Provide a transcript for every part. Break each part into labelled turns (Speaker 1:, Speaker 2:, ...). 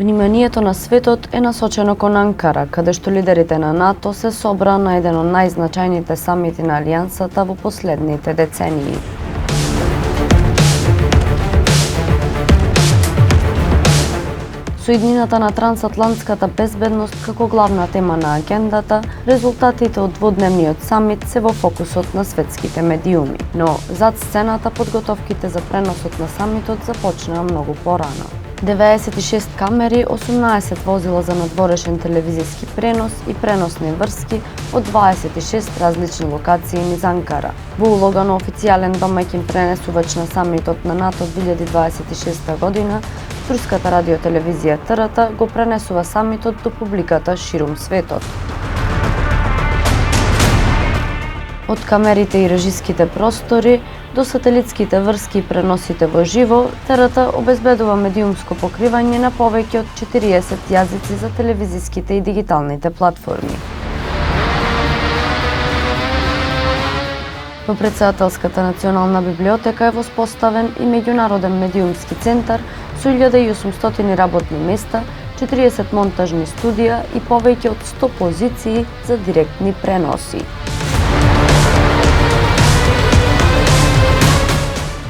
Speaker 1: Вниманието на светот е насочено кон Анкара, каде што лидерите на НАТО се собраа на еден од најзначајните самити на Алијансата во последните децении. Со иднината на трансатлантската безбедност како главна тема на агендата, резултатите од дводневниот самит се во фокусот на светските медиуми. Но зад сцената подготовките за преносот на самитот започнаа многу порано. 96 камери, 18 возила за надворешен телевизиски пренос и преносни врски од 26 различни локации низ Анкара. Во улога на официјален домаќин пренесувач на самитот на НАТО 2026 година, турската радиотелевизија ТРТ го пренесува самитот до публиката ширум светот. Од камерите и режиските простори до сателитските врски и преносите во живо, ТРТ обезбедува медиумско покривање на повеќе од 40 јазици за телевизиските и дигиталните платформи. Во Претседателската национална библиотека е воспоставен и меѓународен медиумски центар со 1800 работни места, 40 монтажни студија и повеќе од 100 позиции за директни преноси.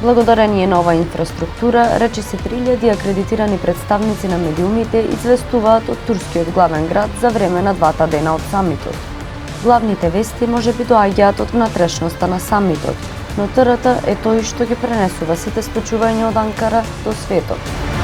Speaker 1: Благодарение на оваа инфраструктура, речиси 3000 акредитирани представници на медиумите известуваат од турскиот главен град за време на двата дена од самитот. Главните вести можеби доаѓаат од внатрешноста на самитот, но ТРТ е тој што ги пренесува сите случувања од Анкара до светот.